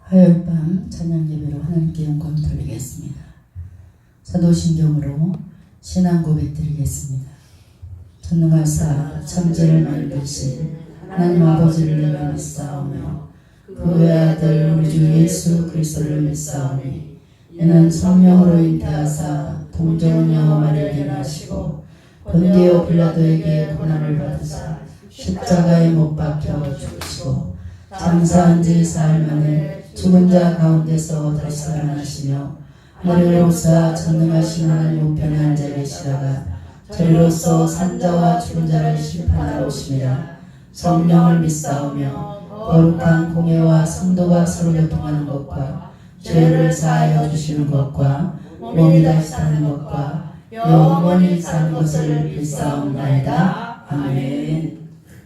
화요일 밤 찬양 예배로 하나님께 영광 돌리겠습니다. 사도신경으로 신앙 고백 드리겠습니다. 전능하사 천지를 만드신 하나님 아버지를 내가 믿사오며 그 외아들 우리 주 예수 그리스도를 믿사오니 이는 성령으로 잉태하사 동정녀 마리아에게 나시고 본디오 빌라도에게 고난을 받으사 십자가에 못 박혀 죽으시고 장사한 지 사흘 만에 죽은 자 가운데서 다시 살아나시며 하늘에 오사 전능하신 하나님 우편에 앉아 계시다가 저희로서 산자와 죽은 자를 심판하러 오심이라. 성령을 믿사오며 거룩한 공예와 성도가 서로 교통하는 것과 죄를 사하여 주시는 것과 몸이 다시 사는 것과 영원히 사는 것을 믿사옵나이다. 아멘.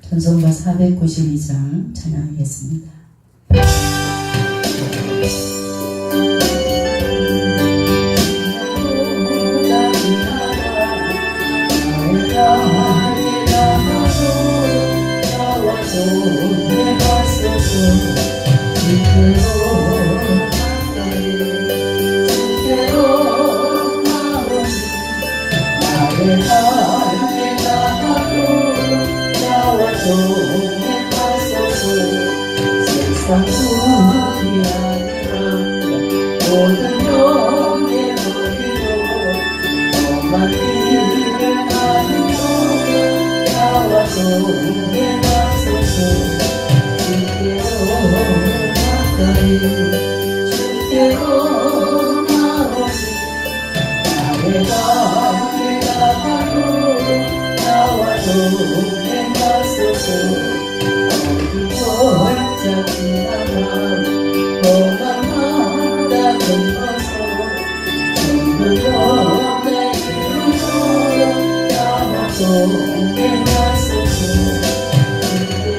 전송가 492장 찬양하겠습니다. 모든 영의 머리로 엄한 길을 가는 동안 나와서 내가소서. 주께로 가까이 주께로 나오시 나의 밤에 나가고 나와서 내가소서. 어두워 잡지 않아 고난마다 건너서 전부여 내 이름으로 나와서 내가소서. 주께로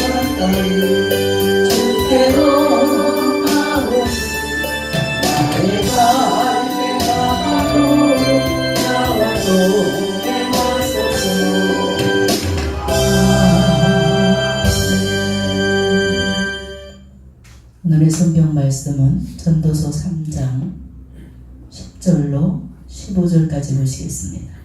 가까이 주께로 나오시 나의 발에 나가고 나와서 내가소서. 오늘의 성경 말씀은 전도서 3장 10절로 15절까지 보시겠습니다.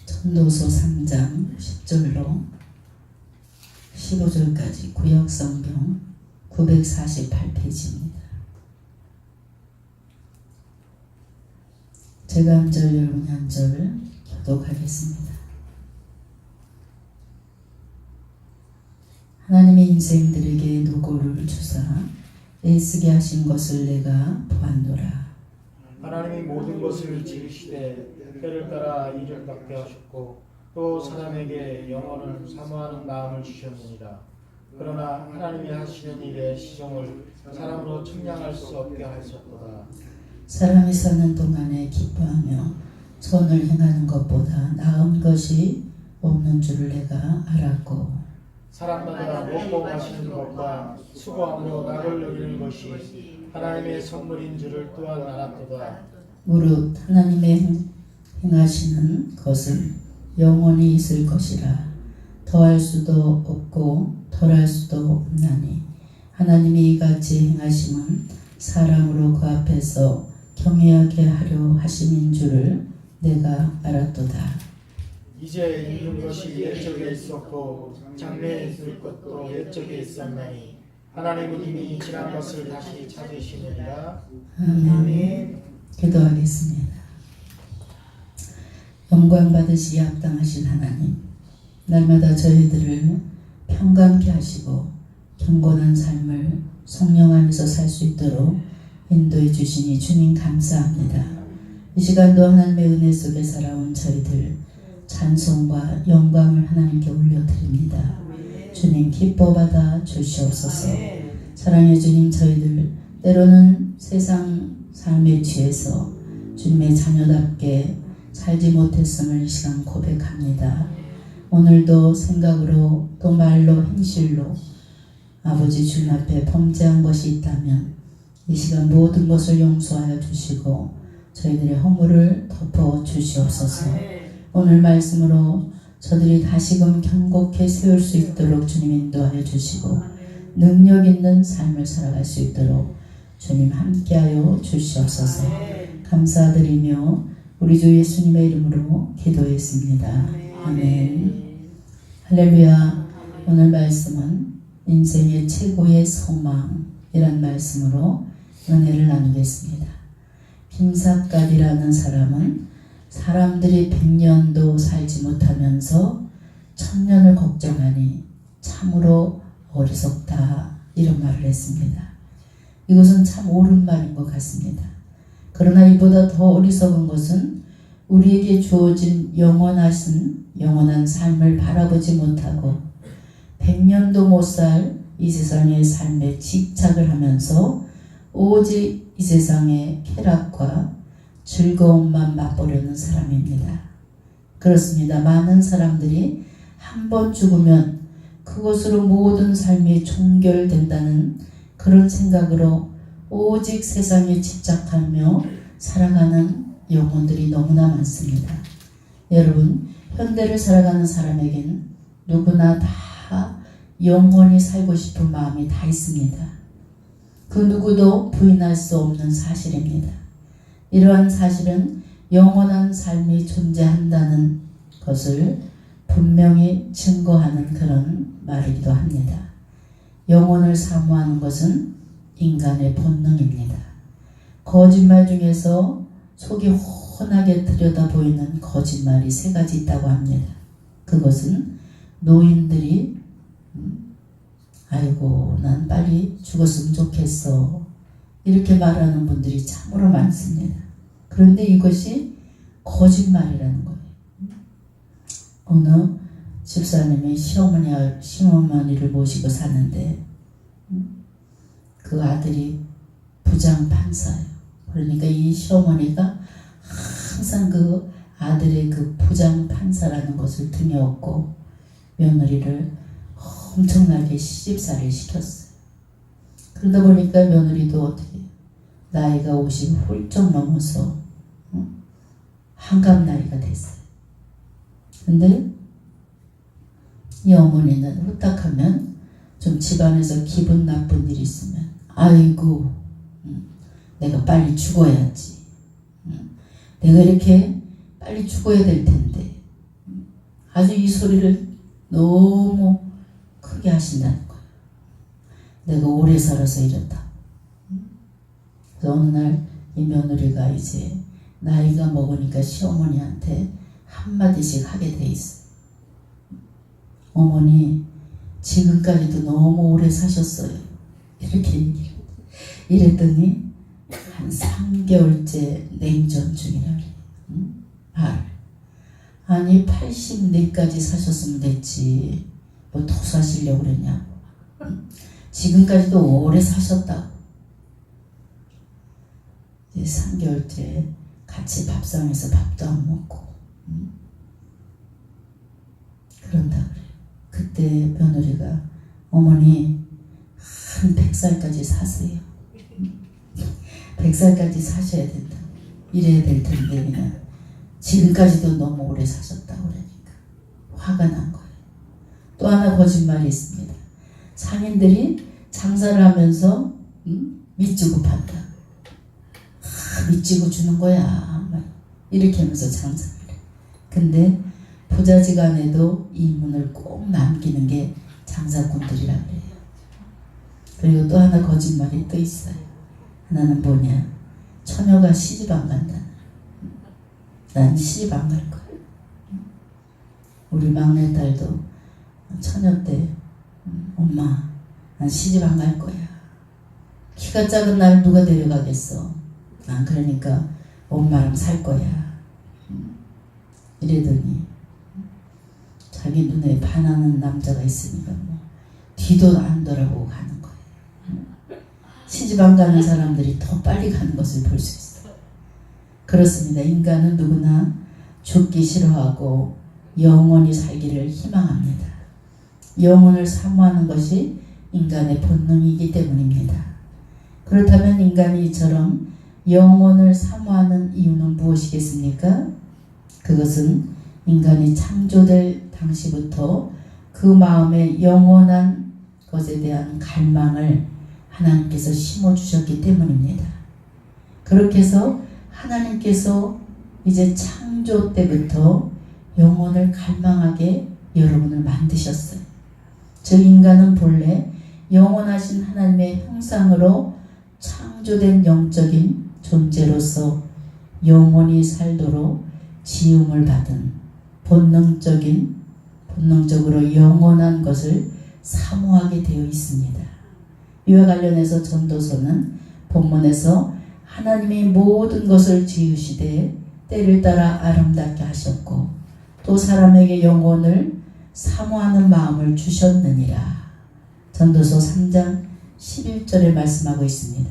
전도서 3장 10절로 15절까지 구역성경 948페이지입니다. 제가 한 절 여러분이 한 절 교독하겠습니다. 하나님의 인생들에게 노고를 주사 애쓰게 하신 것을 내가 보았노라. 하나님이 모든 것을 지으시되 때를 따라 일을 받게 하셨고 또 사람에게 영혼을 사모하는 마음을 주셨느니라. 그러나 하나님이 하시는 일의 시종을 사람으로 측량할 수 없게 하셨도다. 사람이 사는 동안에 기뻐하며 선을 행하는 것보다 나은 것이 없는 줄을 내가 알았고 사람마다 먹고 마시는 것과 수고함으로 낙을 누리는 것이 하나님의 선물인 줄을 또한 알았도다. 무릇 하나님의 행하시는 것은 영원히 있을 것이라. 더할 수도 없고 덜할 수도 없나니 하나님이 이같이 행하심은 사람으로 그 앞에서 경외하게 하려 하심인 줄을 내가 알았도다. 이제 있는 것이 옛적에 있었고 장래에 있을 것도 옛적에 있었나니 하나님은 이미 지난 것을 다시 찾으시느니라. 아멘. 기도하겠습니다. 영광 받으시기 합당하신 하나님, 날마다 저희들을 평강케 하시고 경건한 삶을 성령 안에서 살 수 있도록 인도해 주시니 주님 감사합니다. 이 시간도 하나님의 은혜 속에 살아온 저희들 찬송과 영광을 하나님께 올려드립니다. 주님 기뻐 받아 주시옵소서. 사랑해 주님, 저희들 때로는 세상 삶에 취해서 주님의 자녀답게 살지 못했음을 이 시간 고백합니다. 오늘도 생각으로 또 말로 행실로 아버지 주님 앞에 범죄한 것이 있다면 이 시간 모든 것을 용서하여 주시고 저희들의 허물을 덮어 주시옵소서. 오늘 말씀으로 저들이 다시금 경고케 세울 수 있도록 주님 인도하여 주시고 능력 있는 삶을 살아갈 수 있도록 주님 함께하여 주시옵소서. 감사드리며 우리 주 예수님의 이름으로 기도했습니다. 아멘. 할렐루야. 오늘 말씀은 인생의 최고의 소망이란 말씀으로 은혜를 나누겠습니다. 김삿갓이라는 사람은 사람들이 100년도 살지 못하면서 1000년을 걱정하니 참으로 어리석다, 이런 말을 했습니다. 이것은 참 옳은 말인 것 같습니다. 그러나 이보다 더 어리석은 것은 우리에게 주어진 영원한 삶을 바라보지 못하고 100년도 못 살 이 세상의 삶에 집착을 하면서 오직 이 세상의 쾌락과 즐거움만 맛보려는 사람입니다. 그렇습니다. 많은 사람들이 한 번 죽으면 그것으로 모든 삶이 종결된다는 그런 생각으로 오직 세상에 집착하며 살아가는 영혼들이 너무나 많습니다. 여러분, 현대를 살아가는 사람에겐 누구나 다 영원히 살고 싶은 마음이 다 있습니다. 그 누구도 부인할 수 없는 사실입니다. 이러한 사실은 영원한 삶이 존재한다는 것을 분명히 증거하는 그런 말이기도 합니다. 영혼을 사모하는 것은 인간의 본능입니다. 거짓말 중에서 속이 훤하게 들여다 보이는 거짓말이 3가지 있다고 합니다. 그것은 노인들이 아이고 난 빨리 죽었으면 좋겠어 이렇게 말하는 분들이 참으로 많습니다. 그런데 이것이 거짓말이라는 거예요. 어느 집사님이 시어머니를 모시고 사는데 그 아들이 부장 판사예요. 그러니까 이 시어머니가 항상 그 아들의 그 부장 판사라는 것을 등에 업고 며느리를 엄청나게 시집살이를 시켰어요. 그러다 보니까 며느리도 어떻게 나이가 50 훌쩍 넘어서 한갑 나이가 됐어요. 근데 이 어머니는 후딱하면 좀 집안에서 기분 나쁜 일이 있으면 아이고 내가 빨리 죽어야지. 내가 이렇게 빨리 죽어야 될 텐데. 아주 이 소리를 너무 크게 하신다는 거예요. 내가 오래 살아서 이렇다. 그래서 어느 날 이 며느리가 이제 나이가 먹으니까 시어머니한테 한마디씩 하게 돼 있어요. 어머니, 지금까지도 너무 오래 사셨어요. 이렇게 이랬더니 한 3개월째 냉전 중이라래. 아니 84까지 사셨으면 됐지. 뭐 더 사시려고 그랬냐고. 지금까지도 오래 사셨다고. 이제 3개월째 같이 밥상에서 밥도 안 먹고 그런다 그래요. 그때 며느리가 어머니 한 100살까지 사세요. 100살까지 사셔야 된다. 이래야 될 텐데 그냥 지금까지도 너무 오래 사셨다고 그러니까 화가 난 거예요. 또 하나 거짓말이 있습니다. 상인들이 장사를 하면서 밑주고 판다. 밑주고 주는 거야. 이렇게 하면서 장사를 해. 근데 부자지간에도 이문을 꼭 남기는 게 장사꾼들이라 그래요. 그리고 또 하나 거짓말이 또 있어요. 하나는 뭐냐? 처녀가 시집 안 간다. 난 시집 안 갈 거야. 우리 막내딸도 처녀 때 엄마 난 시집 안 갈 거야. 키가 작은 날 누가 데려가겠어. 난 그러니까 엄마랑 살 거야. 이러더니 자기 눈에 반하는 남자가 있으니까 뭐 뒤도 안 돌아보고 가는 거예요. 시집 안 가는 사람들이 더 빨리 가는 것을 볼 수 있어요. 그렇습니다. 인간은 누구나 죽기 싫어하고 영원히 살기를 희망합니다. 영혼을 사모하는 것이 인간의 본능이기 때문입니다. 그렇다면 인간이 이처럼 영혼을 사모하는 이유는 무엇이겠습니까? 그것은 인간이 창조될 당시부터 그 마음에 영원한 것에 대한 갈망을 하나님께서 심어주셨기 때문입니다. 그렇게 해서 하나님께서 이제 창조 때부터 영혼을 갈망하게 여러분을 만드셨어요. 즉 인간은 본래 영원하신 하나님의 형상으로 창조된 영적인 존재로서 영원히 살도록 지음을 받은 본능적으로 영원한 것을 사모하게 되어 있습니다. 이와 관련해서 전도서는 본문에서 하나님이 모든 것을 지으시되 때를 따라 아름답게 하셨고 또 사람에게 영혼을 사모하는 마음을 주셨느니라. 전도서 3장 11절에 말씀하고 있습니다.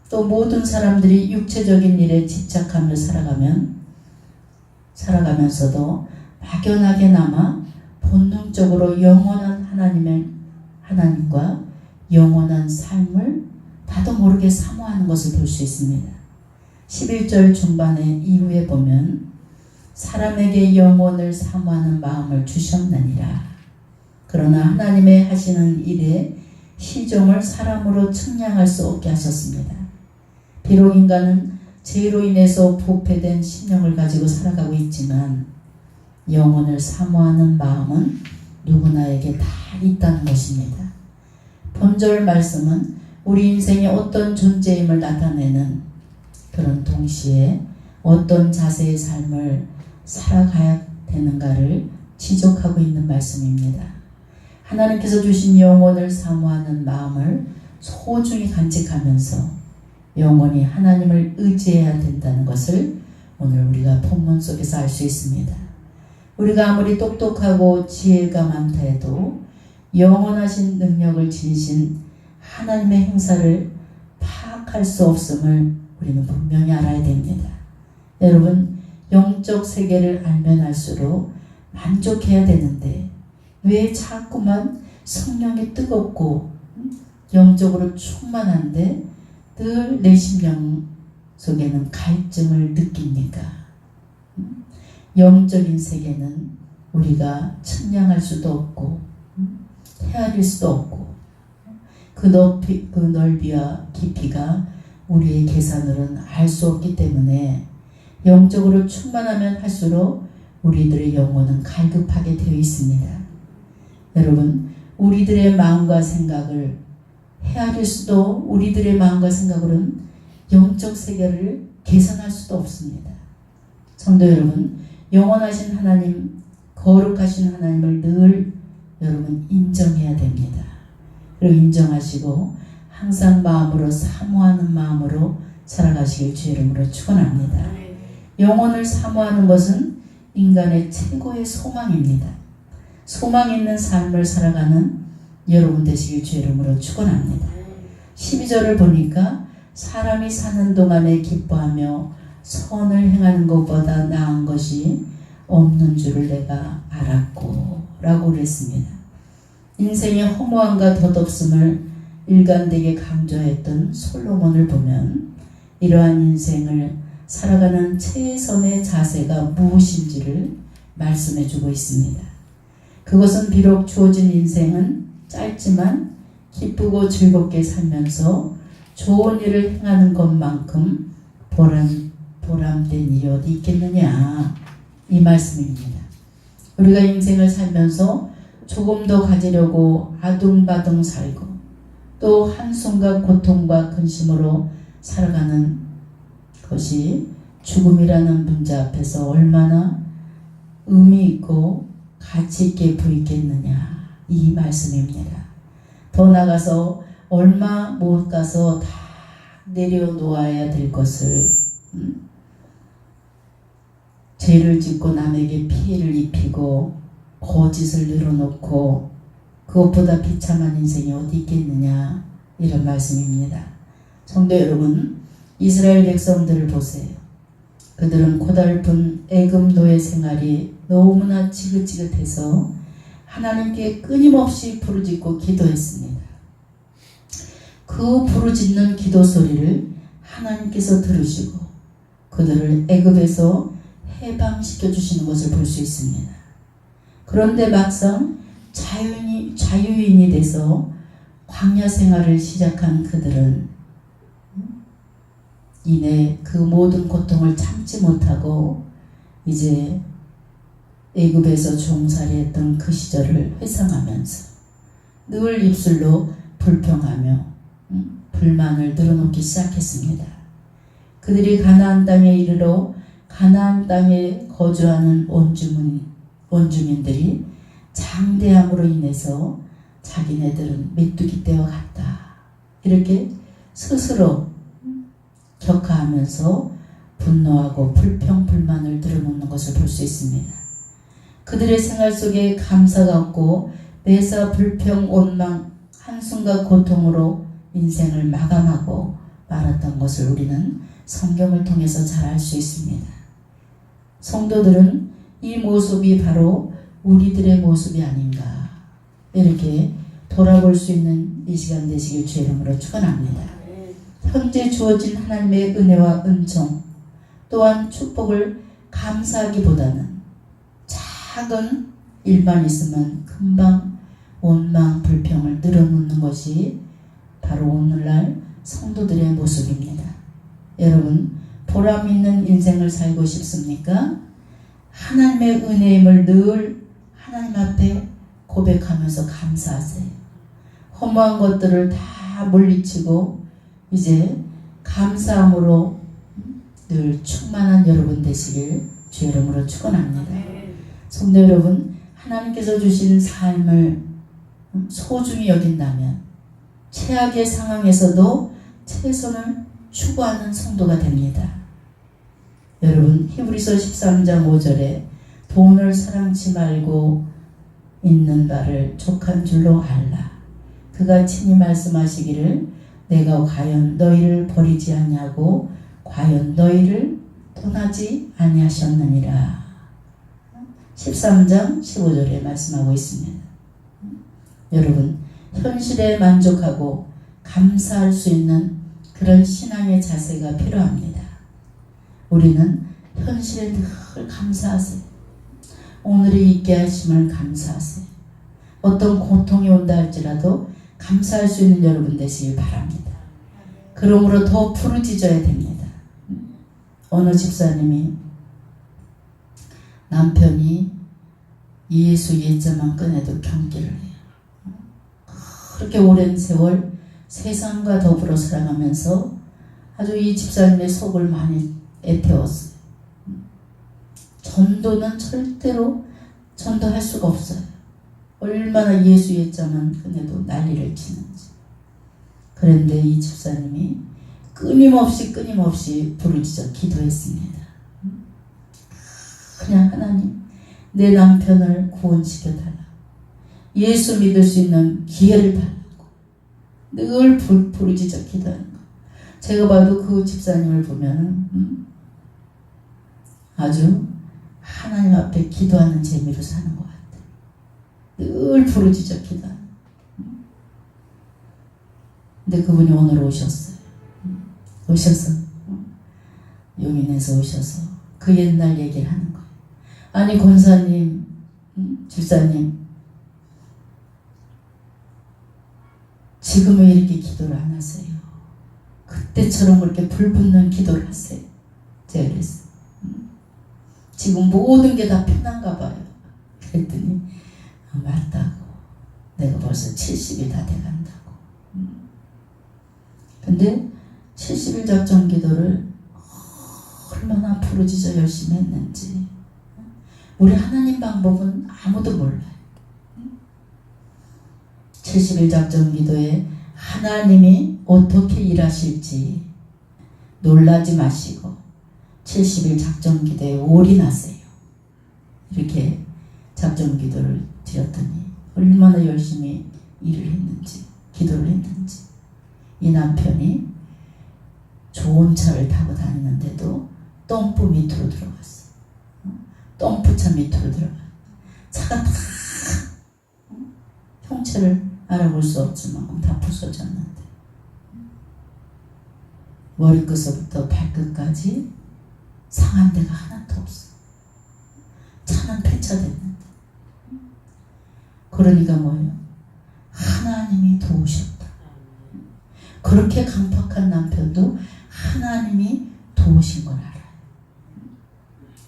또 모든 사람들이 육체적인 일에 집착하며 살아가면서도 막연하게나마 본능적으로 영원한 하나님과 영원한 삶을 나도 모르게 사모하는 것을 볼 수 있습니다. 11절 중반에 이후에 보면 사람에게 영혼을 사모하는 마음을 주셨느니라. 그러나 하나님의 하시는 일에 시종을 사람으로 측량할 수 없게 하셨습니다. 비록 인간은 죄로 인해서 부패된 심령을 가지고 살아가고 있지만 영혼을 사모하는 마음은 누구나에게 다 있다는 것입니다. 본절 말씀은 우리 인생의 어떤 존재임을 나타내는 그런 동시에 어떤 자세의 삶을 살아가야 되는가를 지적하고 있는 말씀입니다. 하나님께서 주신 영혼을 사모하는 마음을 소중히 간직하면서 영원히 하나님을 의지해야 된다는 것을 오늘 우리가 본문 속에서 알 수 있습니다. 우리가 아무리 똑똑하고 지혜가 많다 해도 영원하신 능력을 지니신 하나님의 행사를 파악할 수 없음을 우리는 분명히 알아야 됩니다. 여러분, 영적 세계를 알면 알수록 만족해야 되는데 왜 자꾸만 성령이 뜨겁고 영적으로 충만한데 늘 내 심령 속에는 갈증을 느낍니까? 영적인 세계는 우리가 측량할 수도 없고 헤아릴 수도 없고 그 넓이와 깊이가 우리의 계산으로는 알 수 없기 때문에 영적으로 충만하면 할수록 우리들의 영혼은 갈급하게 되어 있습니다. 여러분, 우리들의 마음과 생각을 헤아릴 수도 우리들의 마음과 생각으로는 영적 세계를 계산할 수도 없습니다. 성도 여러분, 영원하신 하나님, 거룩하신 하나님을 늘 여러분 인정해야 됩니다. 그리고 인정하시고 항상 마음으로 사모하는 마음으로 살아가시길 주의 이름으로 축원합니다. 영혼을 사모하는 것은 인간의 최고의 소망입니다. 소망 있는 삶을 살아가는 여러분 되시길 주의 이름으로 축원합니다. 12절을 보니까 사람이 사는 동안에 기뻐하며 선을 행하는 것보다 나은 것이 없는 줄을 내가 알았고 라고 그랬습니다. 인생의 허무함과 덧없음을 일관되게 강조했던 솔로몬을 보면 이러한 인생을 살아가는 최선의 자세가 무엇인지를 말씀해주고 있습니다. 그것은 비록 주어진 인생은 짧지만 기쁘고 즐겁게 살면서 좋은 일을 행하는 것만큼 보람된 일이 어디 있겠느냐, 이 말씀입니다. 우리가 인생을 살면서 조금 더 가지려고 아둥바둥 살고 또 한숨과 고통과 근심으로 살아가는 것이 죽음이라는 문제 앞에서 얼마나 의미 있고 가치 있게 보이겠느냐, 이 말씀입니다. 더 나가서 얼마 못 가서 다 내려놓아야 될 것을 죄를 짓고 남에게 피해를 입히고 거짓을 늘어놓고 그것보다 비참한 인생이 어디 있겠느냐, 이런 말씀입니다. 성도 여러분, 이스라엘 백성들을 보세요. 그들은 고달픈 애굽 노예 생활이 너무나 지긋지긋해서 하나님께 끊임없이 부르짖고 기도했습니다. 그 부르짖는 기도 소리를 하나님께서 들으시고 그들을 애굽에서 해방시켜 주시는 것을 볼 수 있습니다. 그런데 막상 자유인이 돼서 광야 생활을 시작한 그들은 이내 그 모든 고통을 참지 못하고 이제 애굽에서 종살이했던 그 시절을 회상하면서 늘 입술로 불평하며 불만을 늘어놓기 시작했습니다. 그들이 가나안 땅에 이르러 가나안 땅에 거주하는 원주민들이 장대함으로 인해서 자기네들은 메뚜기 떼와 같다. 이렇게 스스로 격하하면서 분노하고 불평, 불만을 늘어놓는 것을 볼 수 있습니다. 그들의 생활 속에 감사가 없고 매사 불평, 원망, 한숨과 고통으로 인생을 마감하고 말았던 것을 우리는 성경을 통해서 잘 알 수 있습니다. 성도들은 이 모습이 바로 우리들의 모습이 아닌가 이렇게 돌아볼 수 있는 이 시간 되시길 주의 이름으로 축원합니다. 현재 주어진 하나님의 은혜와 은총 또한 축복을 감사하기보다는 작은 일만 있으면 금방 원망, 불평을 늘어놓는 것이 바로 오늘날 성도들의 모습입니다. 여러분, 보람 있는 인생을 살고 싶습니까? 하나님의 은혜임을 늘 하나님 앞에 고백하면서 감사하세요. 허무한 것들을 다 물리치고 이제 감사함으로 늘 충만한 여러분 되시길 주의 이름으로 축원합니다. 성도 여러분, 하나님께서 주신 삶을 소중히 여긴다면 최악의 상황에서도 최선을 추구하는 성도가 됩니다. 여러분, 히브리서 13장 5절에 돈을 사랑치 말고 있는 바를 족한 줄로 알라. 그가 친히 말씀하시기를 내가 과연 너희를 버리지 아니하고 과연 너희를 떠나지 아니하셨느니라. 13장 15절에 말씀하고 있습니다. 여러분, 현실에 만족하고 감사할 수 있는 그런 신앙의 자세가 필요합니다. 우리는 현실에 늘 감사하세요. 오늘이 있게 하심을 감사하세요. 어떤 고통이 온다 할지라도 감사할 수 있는 여러분 되시길 바랍니다. 그러므로 더 부르짖어야 됩니다. 어느 집사님이 남편이 예수 예자만 꺼내도 경기를 해요. 그렇게 오랜 세월 세상과 더불어 살아가면서 아주 이 집사님의 속을 많이 애태웠어요. 전도는 절대로 전도할 수가 없어요. 얼마나 예수 예자만 꺼내도 난리를 치는지. 그런데 이 집사님이 끊임없이 부르짖어 기도했습니다. 그냥 하나님, 내 남편을 구원시켜달라. 예수 믿을 수 있는 기회를 달라고 늘 부르짖어 기도하는 거. 제가 봐도 그 집사님을 보면 아주 하나님 앞에 기도하는 재미로 사는 것 같아요. 늘 부르짖어 기도하는. 근데 그분이 오늘 오셨어요. 오셔서 용인에서 오셔서 그 옛날 얘기를 하는 거예요. 아니 권사님, 집사님, 지금 왜 이렇게 기도를 안 하세요? 그때처럼 그렇게 불붙는 기도를 하세요. 제가 그랬어요. 지금 모든 게 다 편한가 봐요. 그랬더니 맞다고. 내가 벌써 70이 다 돼간다고. 근데 70일 작정 기도를 얼마나 부르짖어 열심히 했는지 우리 하나님 방법은 아무도 몰라요. 70일 작정 기도에 하나님이 어떻게 일하실지 놀라지 마시고 70일 작정 기도에 올인하세요. 이렇게 작정 기도를 드렸더니 얼마나 열심히 일을 했는지 기도를 했는지 이 남편이 좋은 차를 타고 다니는데도 똥부 밑으로 들어갔어요. 똥부차 밑으로 들어가요. 차가 다 형체를 알아볼 수 없을 만큼 다 부서졌는데 머리끝부터 발끝까지 상한 데가 하나도 없어. 차는 폐차됐는데. 그러니까 뭐예요? 하나님이 도우셨다. 그렇게 강팍한 남편도 하나님이 도우신 걸 알아요.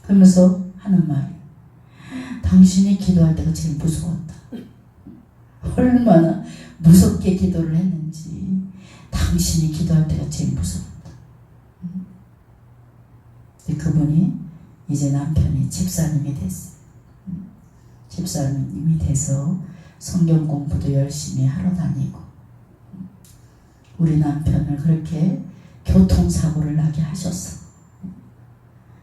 그러면서 하는 말이, 당신이 기도할 때가 제일 무서웠다. 얼마나 무섭게 기도를 했는지. 당신이 기도할 때가 제일 무서웠다. 그분이 이제 남편이 집사님이 됐어요. 집사님이 돼서 성경 공부도 열심히 하러 다니고, 우리 남편을 그렇게 교통사고를 나게 하셨어.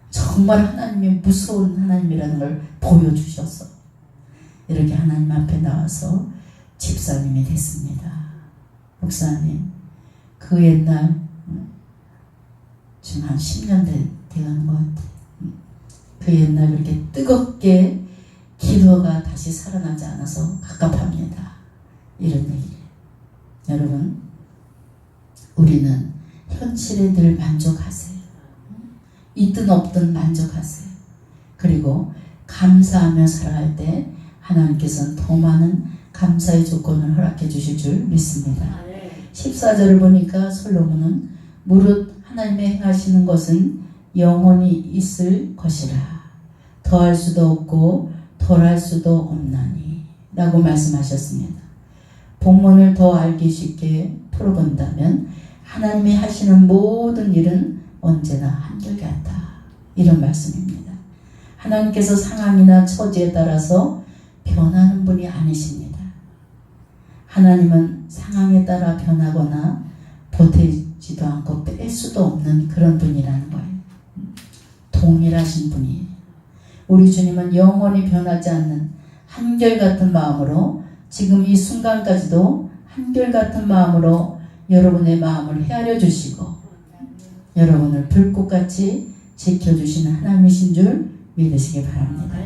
정말 하나님이 무서운 하나님이라는 걸 보여주셨어. 이렇게 하나님 앞에 나와서 집사님이 됐습니다. 목사님, 그 옛날 지금 한 10년 돼가는 것 같아요. 그 옛날 그렇게 뜨겁게 기도가 다시 살아나지 않아서 갑갑합니다. 이런 얘기예요. 여러분, 우리는 현실에 늘 만족하세요. 있든 없든 만족하세요. 그리고 감사하며 살아갈 때 하나님께서는 더 많은 감사의 조건을 허락해 주실 줄 믿습니다. 14절을 보니까 솔로몬은 무릇 하나님의 행하시는 것은 영원히 있을 것이라, 더할 수도 없고 덜할 수도 없나니 라고 말씀하셨습니다. 본문을 더 알기 쉽게 풀어본다면 하나님이 하시는 모든 일은 언제나 한결같다, 이런 말씀입니다. 하나님께서 상황이나 처지에 따라서 변하는 분이 아니십니다. 하나님은 상황에 따라 변하거나 보태지도 않고 뺄 수도 없는 그런 분이라는 거예요. 동일하신 분이에요. 우리 주님은 영원히 변하지 않는 한결같은 마음으로 지금 이 순간까지도 한결같은 마음으로 여러분의 마음을 헤아려 주시고 여러분을 불꽃같이 지켜주시는 하나님이신 줄 믿으시기 바랍니다.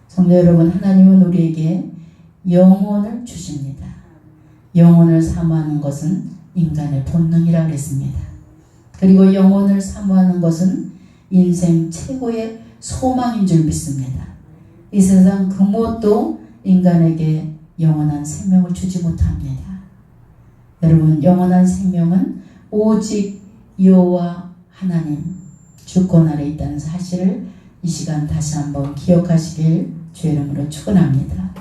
성도 여러분, 하나님은 우리에게 영혼을 주십니다. 영혼을 사모하는 것은 인간의 본능이라고 했습니다. 그리고 영혼을 사모하는 것은 인생 최고의 소망인 줄 믿습니다. 이 세상 그 무엇도 인간에게 영원한 생명을 주지 못합니다. 여러분, 영원한 생명은 오직 여호와 하나님 주권 아래 있다는 사실을 이 시간 다시 한번 기억하시길 주의 이름으로 축원합니다.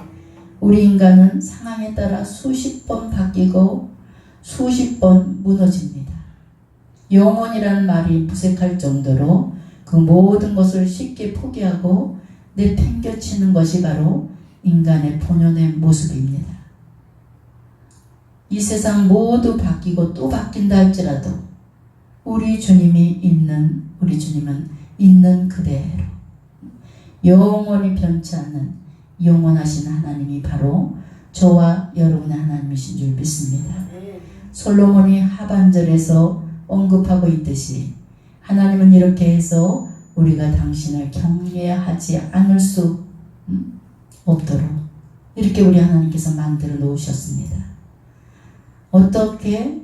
우리 인간은 상황에 따라 수십 번 바뀌고 수십 번 무너집니다. 영혼이라는 말이 무색할 정도로 그 모든 것을 쉽게 포기하고 내팽겨치는 것이 바로 인간의 본연의 모습입니다. 이 세상 모두 바뀌고 또 바뀐다 할지라도 우리 주님은 있는 그대로 영원히 변치 않는 영원하신 하나님이 바로 저와 여러분의 하나님이신 줄 믿습니다. 솔로몬이 하반절에서 언급하고 있듯이 하나님은 이렇게 해서 우리가 당신을 경외하지 않을 수 없도록 이렇게 우리 하나님께서 만들어 놓으셨습니다. 어떻게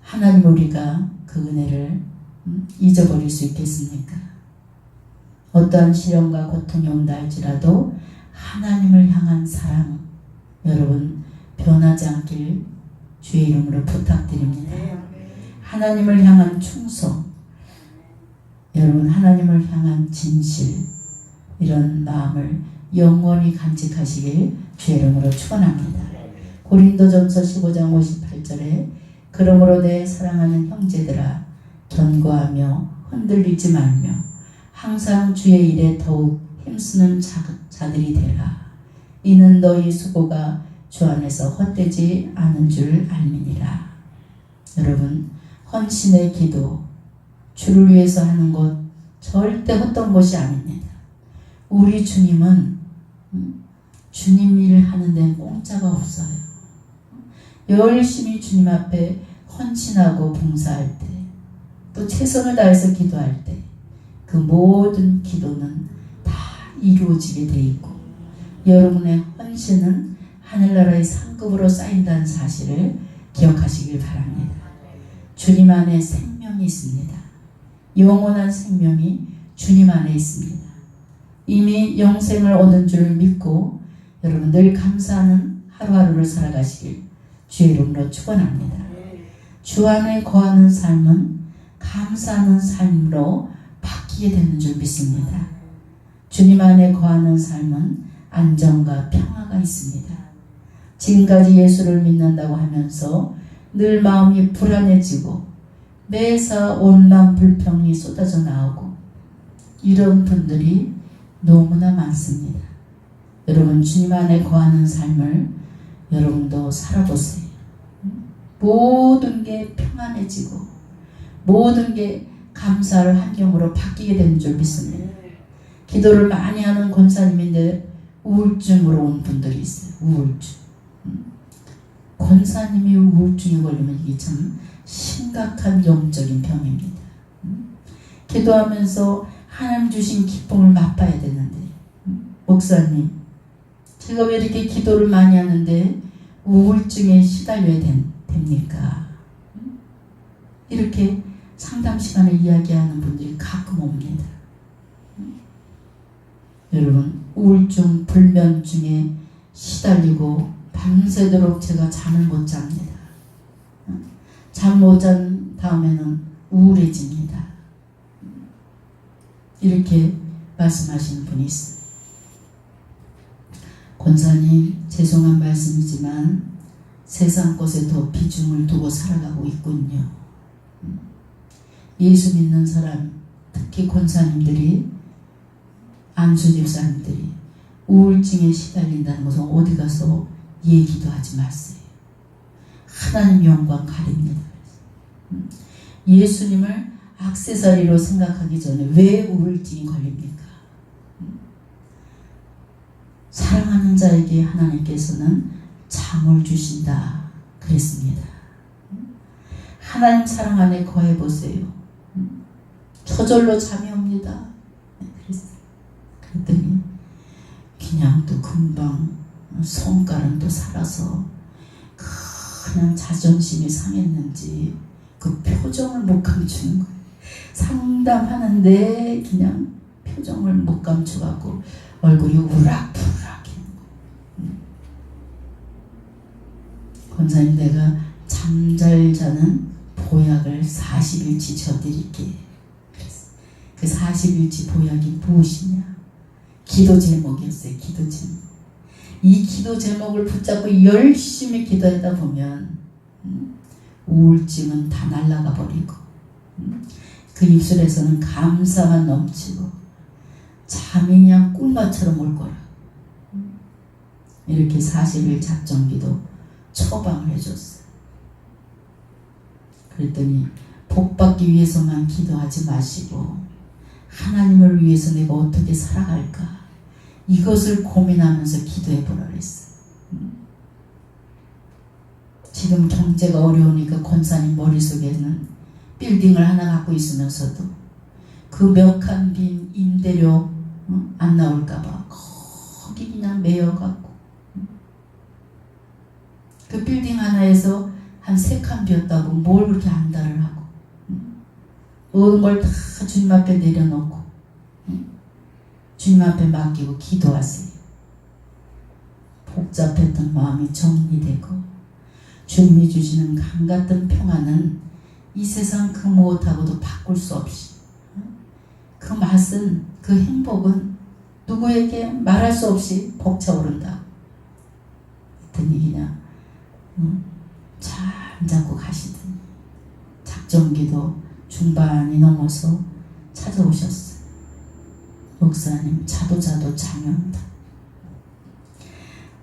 하나님 우리가 그 은혜를 잊어버릴 수 있겠습니까? 어떠한 시련과 고통이 온다 할지라도 하나님을 향한 사랑, 여러분 변하지 않길 주의 이름으로 부탁드립니다. 하나님을 향한 충성, 여러분 하나님을 향한 진실, 이런 마음을 영원히 간직하시길 주의 이름으로 축원합니다. 고린도전서 15장 58절에 그러므로 내 사랑하는 형제들아 견고하며 흔들리지 말며 항상 주의 일에 더욱 힘쓰는 자들이 되라. 이는 너희 수고가 주 안에서 헛되지 않은 줄 알미니라. 여러분, 헌신의 기도, 주를 위해서 하는 것 절대 헛된 것이 아닙니다. 우리 주님은 주님 일을 하는 데는 공짜가 없어요. 열심히 주님 앞에 헌신하고 봉사할 때, 또 최선을 다해서 기도할 때 그 모든 기도는 다 이루어지게 돼 있고 여러분의 헌신은 하늘나라의 상급으로 쌓인다는 사실을 기억하시길 바랍니다. 주님 안에 생명 생명이 있습니다. 영원한 생명이 주님 안에 있습니다. 이미 영생을 얻은 줄 믿고 여러분 늘 감사하는 하루하루를 살아가시길 주의 이름으로 축원합니다. 주 안에 거하는 삶은 감사하는 삶으로 바뀌게 되는 줄 믿습니다. 주님 안에 거하는 삶은 안정과 평화가 있습니다. 지금까지 예수를 믿는다고 하면서 늘 마음이 불안해지고 매사 온갖 불평이 쏟아져 나오고 이런 분들이 너무나 많습니다. 여러분 주님 안에 거하는 삶을 여러분도 살아보세요. 모든 게 평안해지고 모든 게 감사할 환경으로 바뀌게 되는 줄 믿습니다. 기도를 많이 하는 권사님인데 우울증으로 온 분들이 있어요. 우울증. 권사님이 우울증에 걸리면 이게 참 심각한 영적인 병입니다. 기도하면서 하나님 주신 기쁨을 맛봐야 되는데 목사님 제가 왜 이렇게 기도를 많이 하는데 우울증에 시달려야 됩니까? 이렇게 상담 시간에 이야기하는 분들이 가끔 옵니다. 여러분 우울증, 불면증에 시달리고 밤새도록 제가 잠을 못 잡니다. 잠 못 잔 다음에는 우울해집니다. 이렇게 말씀하시는 분이 있어요. 권사님 죄송한 말씀이지만 세상 것에 더 비중을 두고 살아가고 있군요. 예수 믿는 사람 특히 권사님들이 안수집사님들이 우울증에 시달린다는 것은 어디 가서 얘기도 하지 마세요. 하나님 영광 가립니다. 예수님을 액세서리로 생각하기 전에 왜 우울증이 걸립니까? 사랑하는 자에게 하나님께서는 잠을 주신다 그랬습니다. 하나님 사랑 안에 거해보세요. 저절로 잠이 옵니다. 그랬더니 그냥 또 금방 손가락도 또 살아서 그냥 자존심이 상했는지 그 표정을 못 감추는 거예요. 상담하는데 그냥 표정을 못 감춰갖고 얼굴이 우락부락해. 권사님 내가 잠잘 자는 보약을 40일치 줘드릴게. 그 40일치 보약이 무엇이냐? 기도 제목이었어요. 기도 제목. 이 기도 제목을 붙잡고 열심히 기도하다 보면 우울증은 다 날아가 버리고 그 입술에서는 감사만 넘치고 잠이 그냥 꿀맛처럼 올 거라. 이렇게 40일 작정기도 처방을 해줬어요. 그랬더니 복받기 위해서만 기도하지 마시고 하나님을 위해서 내가 어떻게 살아갈까 이것을 고민하면서 기도해보라 그랬어요. 지금 경제가 어려우니까 권사님 머릿속에는 빌딩을 하나 갖고 있으면서도 그 몇 칸 빈 임대료 안 나올까봐 거기 그냥 매여갖고 그 빌딩 하나에서 한 3칸 비었다고 뭘 그렇게 안달을 하고 모든 걸 다 주님 앞에 내려놓고 주님 앞에 맡기고 기도하세요. 복잡했던 마음이 정리되고 주님이 주시는 강같은 평안은 이 세상 그 무엇하고도 바꿀 수 없이 그 맛은 그 행복은 누구에게 말할 수 없이 벅차오른다. 그랬더니 그냥 잠자고 가시더니 작정기도 중반이 넘어서 찾아오셨어요. 목사님 자도 잠이 온다.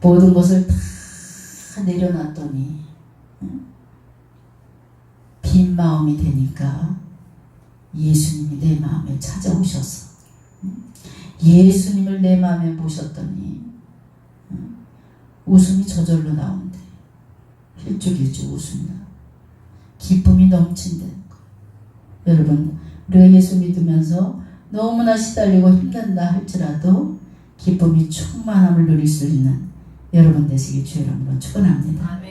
모든 것을 다 내려놨더니 빈 마음이 되니까 예수님이 내 마음에 찾아오셔서 예수님을 내 마음에 모셨더니 웃음이 저절로 나온대. 힐쭉힐쭉 웃음이 나. 기쁨이 넘친다는 거. 여러분 우리가 예수 믿으면서 너무나 시달리고 힘든다 할지라도 기쁨이 충만함을 누릴 수 있는 여러분 되시길 주의 이름으로 축원합니다.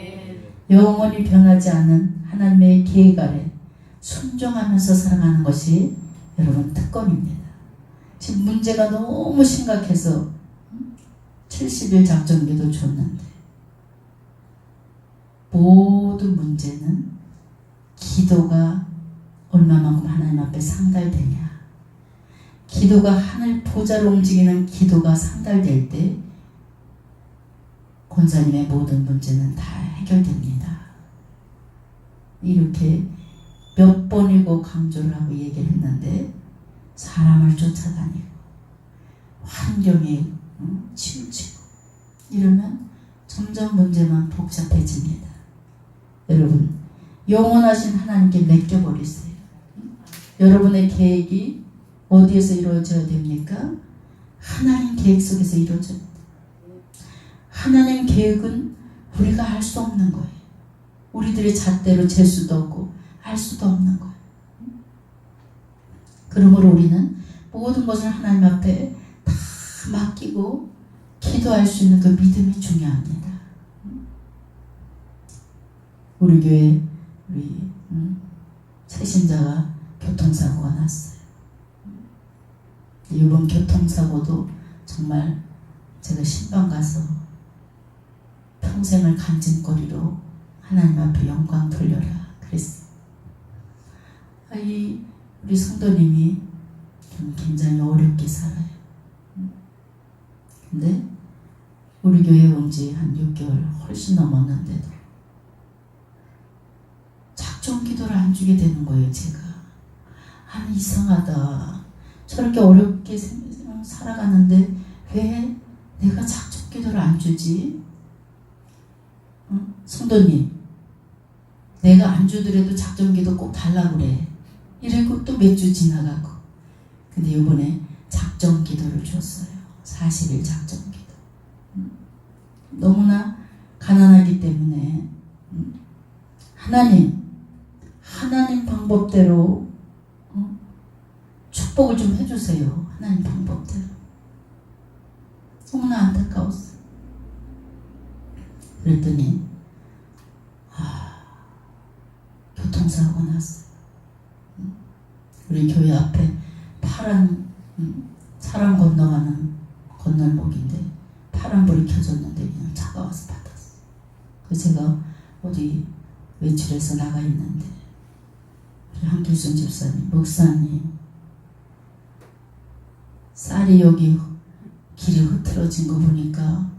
영원히 변하지 않은 하나님의 계획 아래 순종하면서 살아가는 것이 여러분 특권입니다. 지금 문제가 너무 심각해서 70일 작전기도 줬는데 모든 문제는 기도가 얼마만큼 하나님 앞에 상달되냐, 기도가 하늘 보좌를 움직이는 기도가 상달될 때 권사님의 모든 문제는 다 해결됩니다. 이렇게 몇 번이고 강조를 하고 얘기를 했는데 사람을 쫓아다니고 환경에 치우치고 이러면 점점 문제만 복잡해집니다. 여러분, 영원하신 하나님께 맡겨버리세요. 여러분의 계획이 어디에서 이루어져야 됩니까? 하나님 계획 속에서 이루어져야 됩니다. 하나님 계획은 우리가 알 수 없는 거예요. 우리들의 잣대로 잴 수도 없고 알 수도 없는 거예요. 그러므로 우리는 모든 것을 하나님 앞에 다 맡기고 기도할 수 있는 그 믿음이 중요합니다. 우리 교회 우리 새신자가 교통사고가 났어요. 이번 교통사고도 정말 제가 신방 가서 평생을 간증거리로 하나님 앞에 영광 돌려라 그랬어요. 우리 성도님이 좀 굉장히 어렵게 살아요. 근데 우리 교회 온 지 한 6개월 훨씬 넘었는데도 작정 기도를 안 주게 되는 거예요. 제가 아니 이상하다. 저렇게 어렵게 살아가는데 왜 내가 작정 기도를 안 주지? 성도님, 내가 안 주더라도 작정 기도 꼭 달라고 그래. 이러고 또 몇 주 지나가고. 근데 이번에 작정 기도를 줬어요. 40일 작정 기도. 너무나 가난하기 때문에 하나님 방법대로 축복을 좀 해주세요. 하나님 방법대로. 너무나 안타까웠어요. 그랬더니 교통사고가 났어요. 우리 교회 앞에 파란 사람 건너가는 건널목인데 파란불이 켜졌는데 그냥 차가 와서 받았어요. 그래서 제가 어디 외출해서 나가 있는데 우리 한길순 집사님, 목사님, 쌀이 여기 길이 흐트러진 거 보니까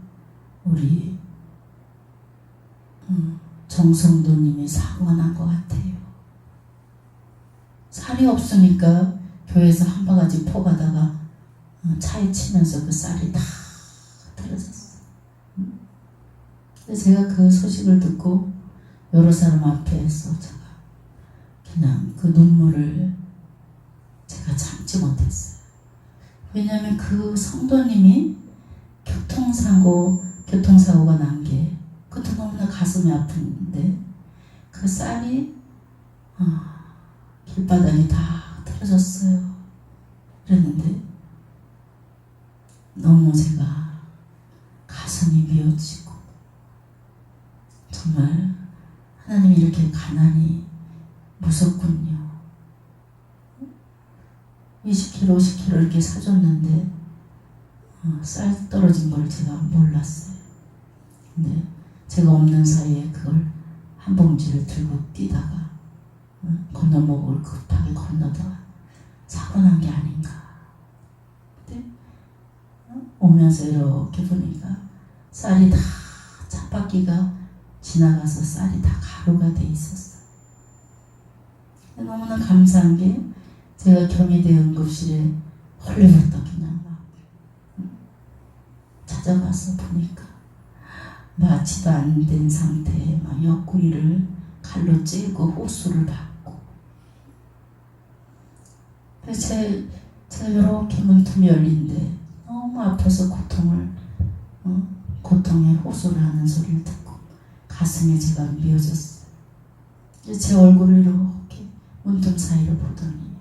우리 정성도님이 사고가 난 것 같아요. 쌀이 없으니까 교회에서 한 바가지 포가다가 차에 치면서 그 쌀이 다 흐트러졌어요. 근데 제가 그 소식을 듣고 여러 사람 앞에서 제가 그냥 그 눈물을 제가 참지 못했어요. 왜냐하면 그 성도님이 교통사고가 난 게 그것도 너무나 가슴이 아픈데 그 쌀이 길바닥에 다 틀어졌어요. 그랬는데 너무 제가 가슴이 미어지고 정말 하나님이 이렇게 가난이 무섭군요. 20kg, 50kg 이렇게 사줬는데 쌀 떨어진 걸 제가 몰랐어요. 근데 제가 없는 사이에 그걸 한 봉지를 들고 뛰다가 건너목을 급하게 건너다가 사고 난 게 아닌가. 근데 오면서 이렇게 보니까 쌀이 다 찻바퀴가 지나가서 쌀이 다 가루가 돼 있었어요. 너무나 감사한 게 제가 경희대 응급실에 헐레벌떡 그냥 막 찾아가서 보니까 마취도 안 된 상태에 막 옆구리를 칼로 찌고 호수를 받고 그래서 제가 이렇게 문틈이 열린데 너무 아파서 고통에 호소를 하는 소리를 듣고 가슴에 제가 미어졌어요. 제 얼굴을 이렇게 문틈 사이로 보더니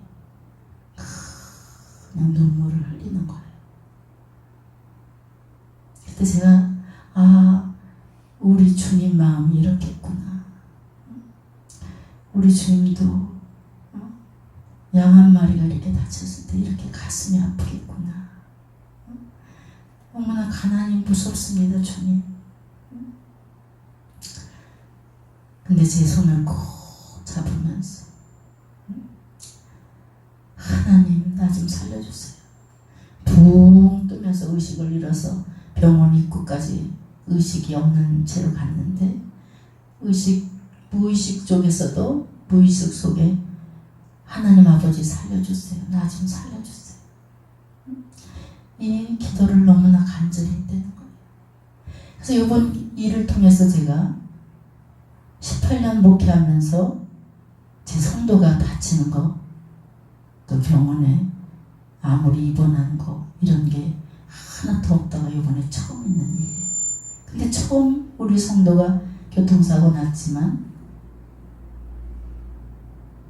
그냥 눈물을 흘리는 거예요. 그때 제가 우리 주님 마음이 이렇겠구나. 우리 주님도 양 한 마리가 이렇게 다쳤을 때 이렇게 가슴이 아프겠구나. 너무나 가난이 무섭습니다, 주님. 근데 제 손을 꼭 잡으면서 하나님 나 좀 살려주세요. 붕 뜨면서 의식을 잃어서 병원 입구까지 의식이 없는 채로 갔는데 무의식 쪽에서도 무의식 속에 하나님 아버지 살려주세요. 나 좀 살려주세요. 이 기도를 너무나 간절히 했다는 거예요. 그래서 이번 일을 통해서 제가 18년 목회하면서 제 성도가 다치는 거, 또 병원에 아무리 입원하는 거, 이런 게 하나도 없다가 이번에 처음 있는 일이에요. 근데 처음 우리 성도가 교통사고 났지만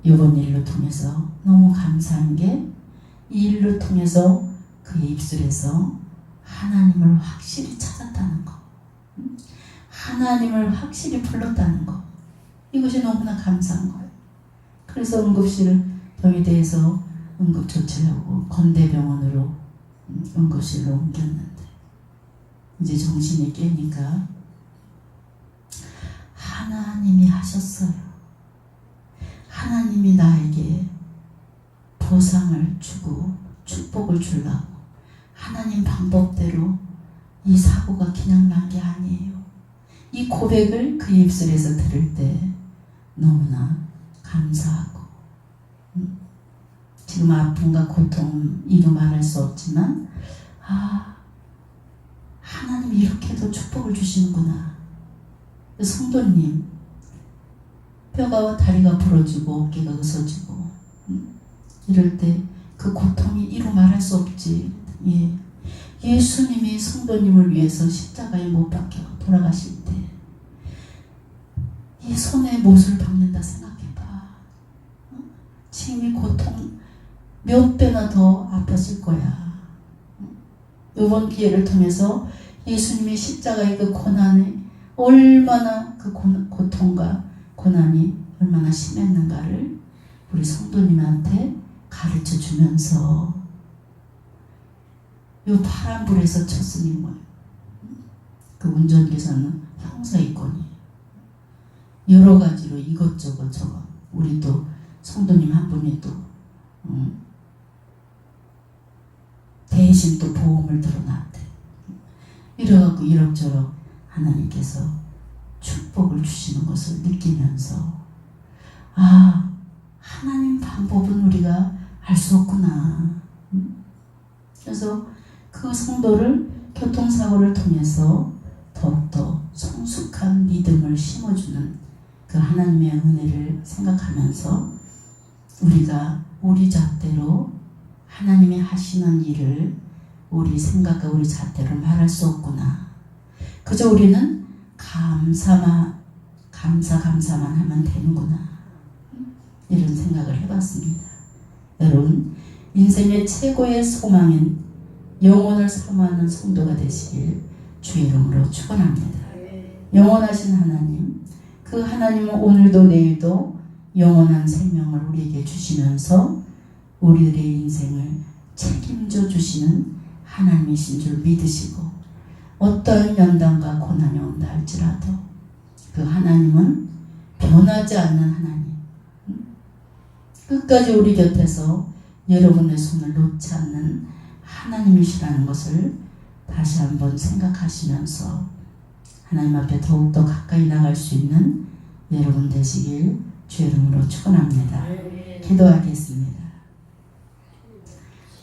이번 일로 통해서 너무 감사한 게 이 일로 통해서 그의 입술에서 하나님을 확실히 찾았다는 거, 하나님을 확실히 불렀다는 거, 이것이 너무나 감사한 거예요. 그래서 응급실 병에 대해서 응급조치를 하고 건대병원으로 응급실로 옮겼는데 이제 정신이 깨니까 하나님이 하셨어요. 하나님이 나에게 보상을 주고 축복을 주려고 하나님 방법대로 이 사고가 그냥 난 게 아니에요. 이 고백을 그 입술에서 들을 때 너무나 감사하고 지금 아픔과 고통 이루 말할 수 없지만 하나님이 이렇게도 축복을 주시는구나. 성도님 뼈가 다리가 부러지고 어깨가 으서지고 이럴 때 그 고통이 이루 말할 수 없지. 예수님이 성도님을 위해서 십자가에 못 박혀 돌아가실 때 이 손에 못을 박는다 생각해봐. 지금 이 고통 몇 배나 더 아팠을 거야. 이번 기회를 통해서 예수님의 십자가의 그 고난이 얼마나 그 고통과 고난이 얼마나 심했는가를 우리 성도님한테 가르쳐 주면서 이 파란불에서 쳤으니 뭐예요? 그 운전기사는 형사이권이에요. 여러 가지로 이것저것 저것 우리 또 성도님 한 분이 또 대신 또 보험을 들어놨대. 이래갖고 이럭저럭 하나님께서 축복을 주시는 것을 느끼면서 하나님 방법은 우리가 알 수 없구나. 그래서 그 성도를 교통사고를 통해서 더욱더 성숙한 믿음을 심어주는 그 하나님의 은혜를 생각하면서 우리가 우리 잣대로 하나님이 하시는 일을 우리 생각과 우리 잣대로 말할 수 없구나. 그저 우리는 감사만 하면 되는구나. 이런 생각을 해봤습니다. 여러분, 인생의 최고의 소망인 영혼을 사모하는 성도가 되시길 주의 이름으로 축원합니다. 영원하신 하나님, 그 하나님은 오늘도 내일도 영원한 생명을 우리에게 주시면서 우리들의 인생을 책임져 주시는 하나님이신 줄 믿으시고 어떠한 연단과 고난이 온다 할지라도 그 하나님은 변하지 않는 하나님, 끝까지 우리 곁에서 여러분의 손을 놓지 않는 하나님이시라는 것을 다시 한번 생각하시면서 하나님 앞에 더욱더 가까이 나갈 수 있는 여러분 되시길 주의 이름으로 축원합니다. 기도하겠습니다.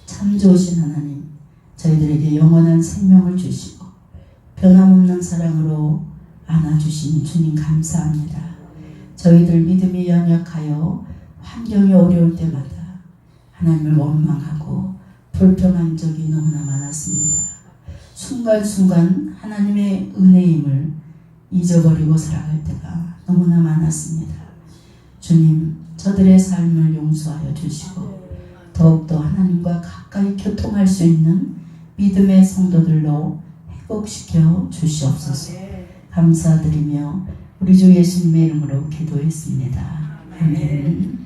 참 좋으신 하나님, 저희들에게 영원한 생명을 주시고 변함없는 사랑으로 안아주신 주님 감사합니다. 저희들 믿음이 연약하여 환경이 어려울 때마다 하나님을 원망하고 불평한 적이 너무나 많았습니다. 순간순간 하나님의 은혜임을 잊어버리고 살아갈 때가 너무나 많았습니다. 주님, 저들의 삶을 용서하여 주시고 더욱더 하나님과 가까이 교통할 수 있는 믿음의 성도들로 회복시켜 주시옵소서. 감사드리며 우리 주 예수님의 이름으로 기도했습니다. 아멘.